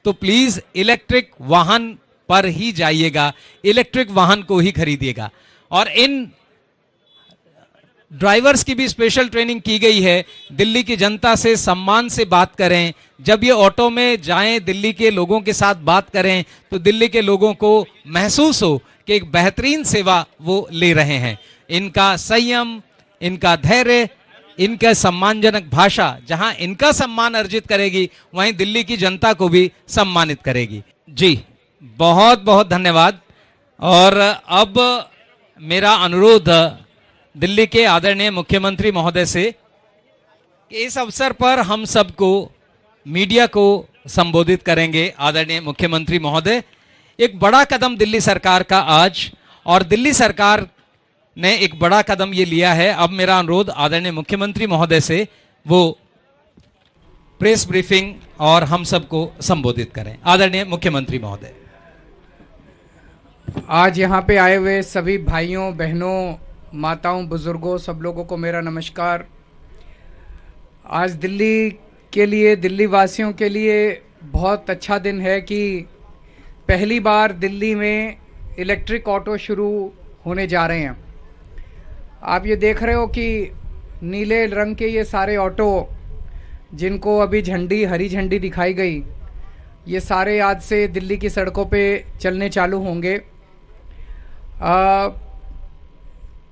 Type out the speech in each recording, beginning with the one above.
तो please electric वाहन पर ही जाइएगा, इलेक्ट्रिक वाहन को ही खरीदिएगा। और इन ड्राइवर्स की भी स्पेशल ट्रेनिंग की गई है। दिल्ली की जनता से सम्मान से बात करें, जब ये ऑटो में जाएं दिल्ली के लोगों के साथ बात करें तो दिल्ली के लोगों को महसूस हो कि एक बेहतरीन सेवा वो ले रहे हैं। इनका संयम, इनका धैर्य, इनका सम्मानजनक भाषा जहां इनका सम्मान अर्जित करेगी वहीं दिल्ली की जनता को भी सम्मानित करेगी। जी बहुत बहुत धन्यवाद। और अब मेरा अनुरोध दिल्ली के आदरणीय मुख्यमंत्री महोदय से कि इस अवसर पर हम सबको, मीडिया को संबोधित करेंगे। आदरणीय मुख्यमंत्री महोदय, एक बड़ा कदम दिल्ली सरकार का आज, और दिल्ली सरकार ने एक बड़ा कदम ये लिया है। अब मेरा अनुरोध आदरणीय मुख्यमंत्री महोदय से वो प्रेस ब्रीफिंग और हम सबको संबोधित करें। आदरणीय मुख्यमंत्री महोदय। आज यहाँ पे आए हुए सभी भाइयों, बहनों, माताओं, बुजुर्गों, सब लोगों को मेरा नमस्कार। आज दिल्ली के लिए, दिल्ली वासियों के लिए बहुत अच्छा दिन है कि पहली बार दिल्ली में इलेक्ट्रिक ऑटो शुरू होने जा रहे हैं। आप ये देख रहे हो कि नीले रंग के ये सारे ऑटो जिनको अभी झंडी, हरी झंडी दिखाई गई, ये सारे आज से दिल्ली की सड़कों पे चलने चालू होंगे।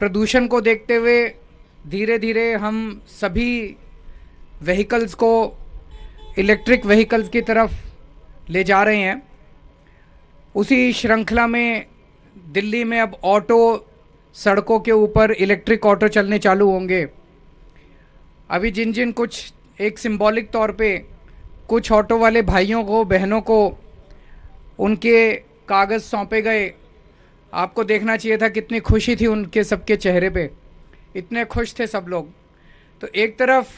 प्रदूषण को देखते हुए धीरे धीरे हम सभी व्हीकल्स को इलेक्ट्रिक व्हीकल्स की तरफ ले जा रहे हैं। उसी श्रृंखला में दिल्ली में अब ऑटो, सड़कों के ऊपर इलेक्ट्रिक ऑटो चलने चालू होंगे। अभी जिन जिन कुछ एक सिंबॉलिक तौर पे कुछ ऑटो वाले भाइयों को, बहनों को उनके कागज़ सौंपे गए। आपको देखना चाहिए था कितनी खुशी थी उनके सबके चेहरे पे, इतने खुश थे सब लोग। तो एक तरफ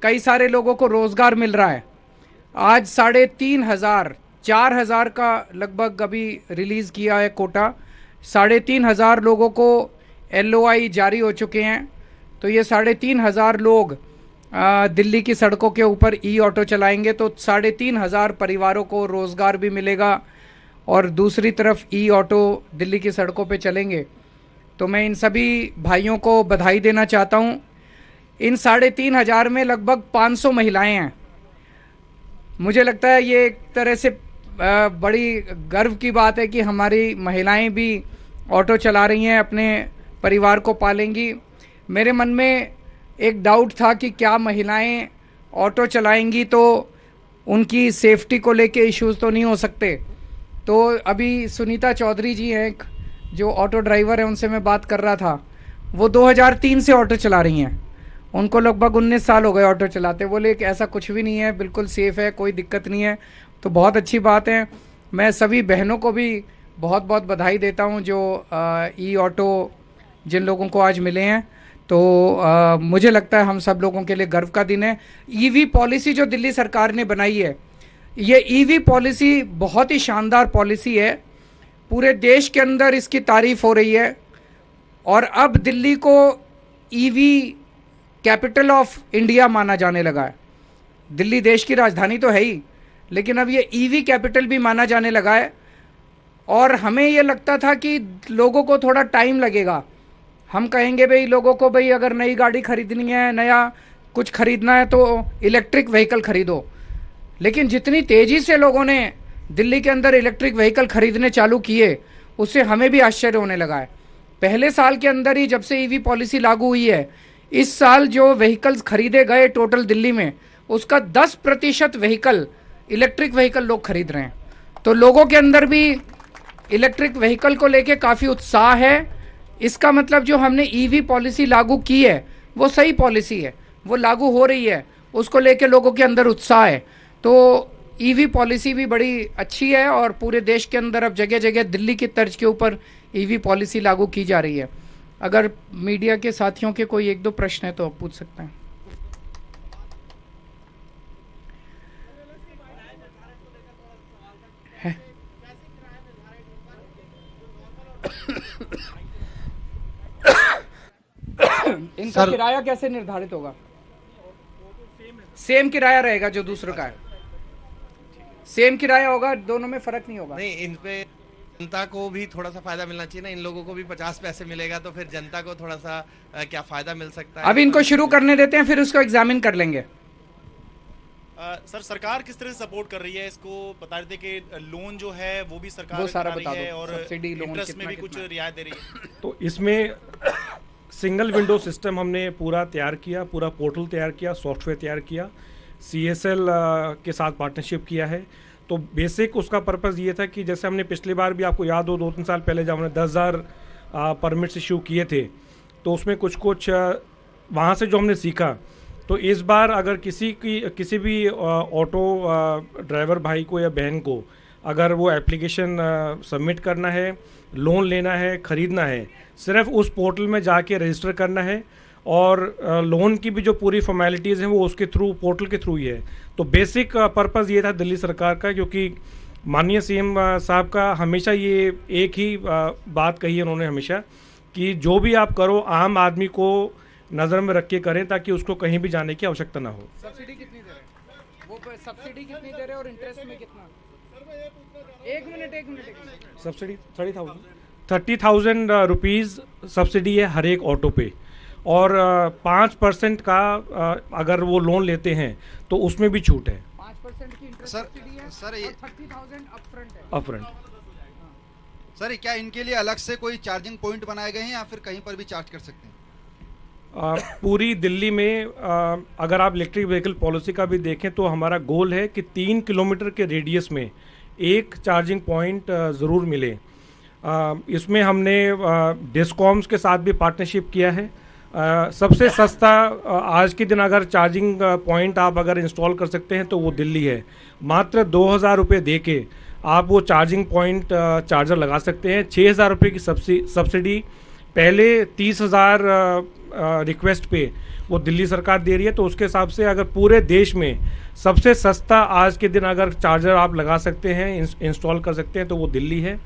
कई सारे लोगों को रोज़गार मिल रहा है। आज 3,500, 4,000 का लगभग अभी रिलीज़ किया है कोटा, 3,500 लोगों को LOI जारी हो चुके हैं। तो ये 3,500 लोग दिल्ली की सड़कों के ऊपर ई ऑटो चलाएंगे तो 3,500 परिवारों को रोज़गार भी मिलेगा और दूसरी तरफ ई ऑटो दिल्ली की सड़कों पे चलेंगे। तो मैं इन सभी भाइयों को बधाई देना चाहता हूँ। इन 3,500 में लगभग 500 महिलाएं हैं। मुझे लगता है ये एक तरह से बड़ी गर्व की बात है कि हमारी महिलाएं भी ऑटो चला रही हैं, अपने परिवार को पालेंगी। मेरे मन में एक डाउट था कि क्या महिलाएं ऑटो चलाएंगी तो उनकी सेफ्टी को लेके इश्यूज़ तो नहीं हो सकते। तो अभी सुनीता चौधरी जी हैं, जो ऑटो ड्राइवर है, उनसे मैं बात कर रहा था। वो 2003 से ऑटो चला रही हैं, उनको लगभग 19 साल हो गए ऑटो चलाते। बोले कि ऐसा कुछ भी नहीं है, बिल्कुल सेफ़ है, कोई दिक्कत नहीं है। तो बहुत अच्छी बात है। मैं सभी बहनों को भी बहुत बहुत बधाई देता हूं जो ई ऑटो जिन लोगों को आज मिले हैं। तो मुझे लगता है हम सब लोगों के लिए गर्व का दिन है। ईवी पॉलिसी जो दिल्ली सरकार ने बनाई है, ये ईवी पॉलिसी बहुत ही शानदार पॉलिसी है। पूरे देश के अंदर इसकी तारीफ हो रही है और अब दिल्ली को ईवी कैपिटल ऑफ इंडिया माना जाने लगा है। दिल्ली देश की राजधानी तो है ही, लेकिन अब ये ईवी कैपिटल भी माना जाने लगा है। और हमें ये लगता था कि लोगों को थोड़ा टाइम लगेगा। हम कहेंगे भाई लोगों को, भाई अगर नई गाड़ी खरीदनी है, नया कुछ खरीदना है तो इलेक्ट्रिक व्हीकल खरीदो। लेकिन जितनी तेज़ी से लोगों ने दिल्ली के अंदर इलेक्ट्रिक व्हीकल खरीदने चालू किए, उससे हमें भी आश्चर्य होने लगा है। पहले साल के अंदर ही जब से ईवी पॉलिसी लागू हुई है, इस साल जो व्हीकल्स खरीदे गए टोटल दिल्ली में, उसका 10% व्हीकल इलेक्ट्रिक व्हीकल लोग खरीद रहे हैं। तो लोगों के अंदर भी इलेक्ट्रिक व्हीकल को लेके काफ़ी उत्साह है। इसका मतलब जो हमने ईवी पॉलिसी लागू की है वो सही पॉलिसी है, वो लागू हो रही है, उसको लेके लोगों के अंदर उत्साह है। तो ईवी पॉलिसी भी बड़ी अच्छी है और पूरे देश के अंदर अब जगह जगह दिल्ली की तर्ज के ऊपर ईवी पॉलिसी लागू की जा रही है। अगर मीडिया के साथियों के कोई एक दो प्रश्न है तो आप पूछ सकते हैं। इनका किराया कैसे निर्धारित होगा? सेम किराया रहेगा जो दूसरों का है। सेम किराया होगा, दोनों में फर्क नहीं होगा। नहीं, इन पे जनता को भी थोड़ा सा फायदा मिलना चाहिए ना। इन लोगों को भी 50 पैसे मिलेगा तो फिर जनता को थोड़ा सा क्या फायदा मिल सकता है। अब इनको शुरू करने देते हैं, फिर उसको एग्जामिन कर लेंगे। सर, सरकार किस तरह से सपोर्ट कर रही है इसको? बता रहे थे कि लोन जो है वो भी सरकार वो सारा करा रही बता है दो, और सब्सिडी लोन इंटरेस्ट में कितना भी कुछ कितना। रियायत दे रही है। तो इसमें सिंगल विंडो सिस्टम हमने पूरा तैयार किया, पूरा पोर्टल तैयार किया, सॉफ्टवेयर तैयार किया, CSL के साथ पार्टनरशिप किया है। तो बेसिक उसका पर्पज़ ये था कि जैसे हमने पिछली बार भी, आपको याद हो 2-3 साल पहले जब हमने 10,000 परमिट्स इशू किए थे, तो उसमें कुछ वहाँ से जो हमने सीखा, तो इस बार अगर किसी भी ऑटो ड्राइवर भाई को या बहन को अगर वो एप्लीकेशन सबमिट करना है, लोन लेना है, ख़रीदना है, सिर्फ उस पोर्टल में जाके रजिस्टर करना है और लोन की भी जो पूरी फॉर्मेलिटीज़ हैं वो उसके थ्रू, पोर्टल के थ्रू ही है। तो बेसिक पर्पज़ ये था दिल्ली सरकार का, क्योंकि माननीय CM साहब का हमेशा ये एक ही बात कही है उन्होंने हमेशा, कि जो भी आप करो आम आदमी को नज़र में रख के करें ताकि उसको कहीं भी जाने की आवश्यकता ना हो। सब्सिडी कितनी दे रहे, वो सब्सिडी कितनी दे रहे और इंटरेस्ट में कितना? एक मिनट। सब्सिडी 30,000 रुपीज़ सब्सिडी है हर एक ऑटो पे, और 5% का अगर वो लोन लेते हैं तो उसमें भी छूट है। 5% की इंटरेस्ट सर- सब्सिडी है सर, ये- और 30,000 अपफ्रंट है। अपफ्रंट। सर, क्या इनके लिए अलग से कोई चार्जिंग पॉइंट बनाए गए हैं या फिर कहीं पर भी चार्ज कर सकते हैं? पूरी दिल्ली में अगर आप इलेक्ट्रिक व्हीकल पॉलिसी का भी देखें तो हमारा गोल है कि 3 किलोमीटर के रेडियस में एक चार्जिंग पॉइंट ज़रूर मिले। इसमें हमने डिस्कॉम्स के साथ भी पार्टनरशिप किया है। सबसे सस्ता आज के दिन अगर चार्जिंग पॉइंट आप अगर इंस्टॉल कर सकते हैं तो वो दिल्ली है। मात्र 2,000 रुपये दे के आप वो चार्जिंग पॉइंट चार्जर लगा सकते हैं। 6,000 रुपये की सब्सिडी पहले 30,000 रिक्वेस्ट पे वो दिल्ली सरकार दे रही है। तो उसके हिसाब से अगर पूरे देश में सबसे सस्ता आज के दिन अगर चार्जर आप लगा सकते हैं, इंस्टॉल कर सकते हैं, तो वो दिल्ली है।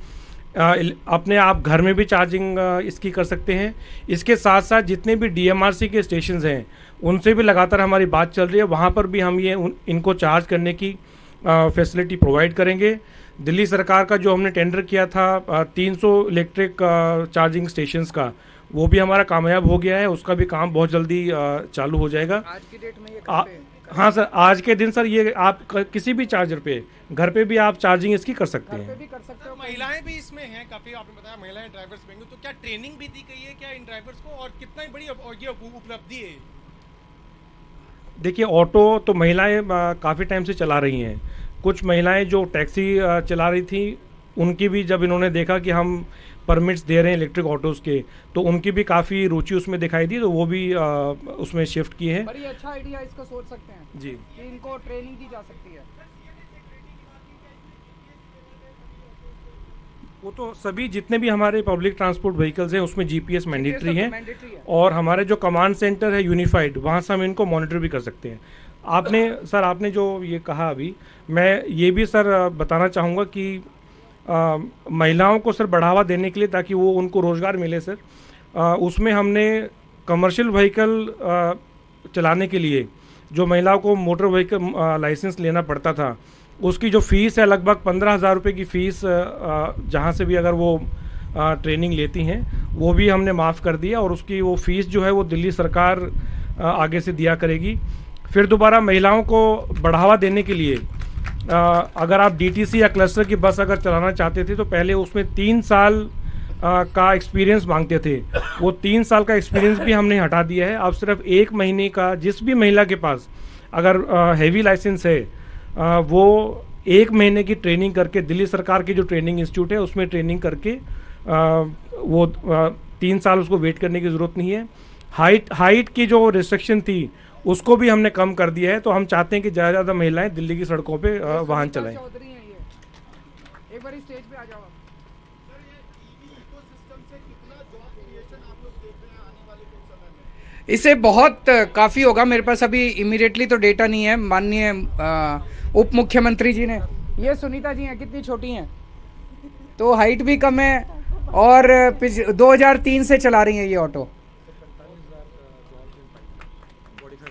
अपने आप घर में भी चार्जिंग इसकी कर सकते हैं। इसके साथ साथ जितने भी DMRC के स्टेशंस हैं उनसे भी लगातार हमारी बात चल रही है, वहाँ पर भी हम इनको चार्ज करने की फैसिलिटी प्रोवाइड करेंगे। दिल्ली सरकार का जो हमने टेंडर किया था 300 इलेक्ट्रिक चार्जिंग स्टेशंस का, वो भी हमारा कामयाब हो गया है। उसका भी काम बहुत जल्दी चालू हो जाएगा। आज की डेट में ये हाँ सर, आज के दिन सर ये आप किसी भी चार्जर पे घर पे भी आप चार्जिंग इसकी कर सकते घर पे हैं। भी कर सकते हो। महिलाएं भी इसमें हैं काफी, आपने बताया महिलाएं ड्राइवर्स में, तो क्या ट्रेनिंग भी दी गई है क्या इन ड्राइवर्स को, और कितना बड़ी ये उपलब्धि है? देखिए, ऑटो तो महिलाएं काफ़ी टाइम से चला रही हैं। कुछ महिलाएं जो टैक्सी चला रही थी, उनकी भी जब इन्होंने देखा कि हम परमिट्स दे रहे हैं इलेक्ट्रिक ऑटोज़ के, तो उनकी भी काफ़ी रुचि उसमें दिखाई दी, तो वो भी उसमें शिफ्ट किए हैं। बड़ी अच्छा आइडिया, इसको सोच सकते हैं जी। कि इनको ट्रेनिंग दी जा सकती है। वो तो सभी जितने भी हमारे पब्लिक ट्रांसपोर्ट व्हीकल्स हैं उसमें GPS मैंडेटरी है, मैंडेटरी है। और हमारे जो कमांड सेंटर है यूनिफाइड, वहाँ से हम इनको मॉनिटर भी कर सकते हैं। आपने जो ये कहा अभी, मैं ये भी सर बताना चाहूँगा कि महिलाओं को सर बढ़ावा देने के लिए, ताकि वो उनको रोज़गार मिले सर, उसमें हमने कमर्शियल व्हीकल चलाने के लिए जो महिलाओं को मोटर व्हीकल लाइसेंस लेना पड़ता था, उसकी जो फ़ीस है लगभग 15,000 रुपये की फ़ीस, जहाँ से भी अगर वो ट्रेनिंग लेती हैं वो भी हमने माफ़ कर दिया, और उसकी वो फ़ीस जो है वो दिल्ली सरकार आगे से दिया करेगी। फिर दोबारा महिलाओं को बढ़ावा देने के लिए अगर आप DTC या क्लस्टर की बस अगर चलाना चाहते थे तो पहले उसमें 3 साल का एक्सपीरियंस मांगते थे। वो 3 साल का एक्सपीरियंस भी हमने हटा दिया है। अब सिर्फ 1 महीने का, जिस भी महिला के पास अगर हैवी लाइसेंस है, वो 1 महीने की ट्रेनिंग करके, दिल्ली सरकार की जो ट्रेनिंग इंस्टीट्यूट है उसमें ट्रेनिंग करके, वो 3 साल उसको वेट करने की ज़रूरत नहीं है। हाइट की जो रिस्ट्रिक्शन थी उसको भी हमने कम कर दिया है। तो हम चाहते हैं कि ज़्यादा से ज़्यादा महिलाएं दिल्ली की सड़कों पे वाहन चलाएं। चौधरी हैं ये, एक बार स्टेज पे आ जाओ आप। इससे बहुत काफ़ी होगा। मेरे पास अभी इमीडिएटली तो डेटा नहीं है। माननीय उप मुख्यमंत्री जी ने, ये सुनीता जी हैं, कितनी छोटी हैं, तो हाइट भी कम है, और 2003 से चला रही हैं ये auto.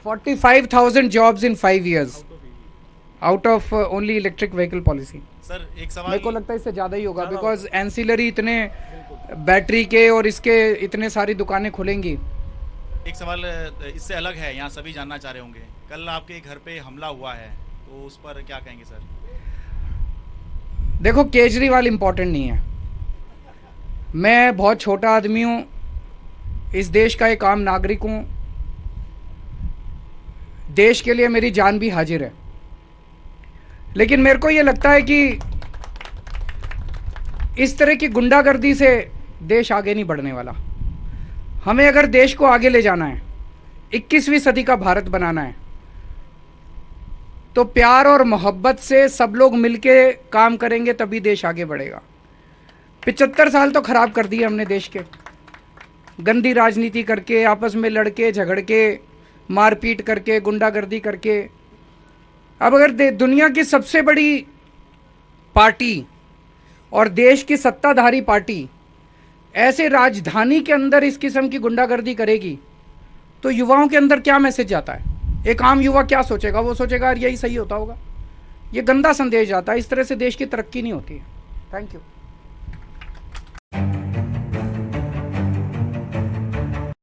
45,000 jobs in 5 years out of only electric vehicle policy. Sir एक सवाल मेरे को लगता है इससे ज़्यादा ही होगा, बिकॉज एंसिलरी इतने बैटरी के और इसके इतने सारी दुकानें खुलेंगी। एक सवाल इससे अलग है, यहाँ सभी जानना चाह रहे होंगे, कल आपके घर पे हमला हुआ है तो उस पर क्या कहेंगे सर? देखो, केजरीवाल इम्पोर्टेंट नहीं है। मैं बहुत छोटा आदमी हूँ, इस देश का एक आम नागरिक हूँ। देश के लिए मेरी जान भी हाजिर है, लेकिन मेरे को ये लगता है कि इस तरह की गुंडागर्दी से देश आगे नहीं बढ़ने वाला। हमें अगर देश को आगे ले जाना है, 21वीं सदी का भारत बनाना है, तो प्यार और मोहब्बत से सब लोग मिलके काम करेंगे तभी देश आगे बढ़ेगा। 75 साल तो खराब कर दिए हमने देश के, गंदी राजनीति करके, आपस में लड़के झगड़ के, मारपीट करके, गुंडागर्दी करके। अब अगर दुनिया की सबसे बड़ी पार्टी और देश की सत्ताधारी पार्टी ऐसे राजधानी के अंदर इस किस्म की गुंडागर्दी करेगी, तो युवाओं के अंदर क्या मैसेज जाता है? एक आम युवा क्या सोचेगा? वो सोचेगा यार यही सही होता होगा। ये गंदा संदेश जाता है। इस तरह से देश की तरक्की नहीं होती है। Thank you.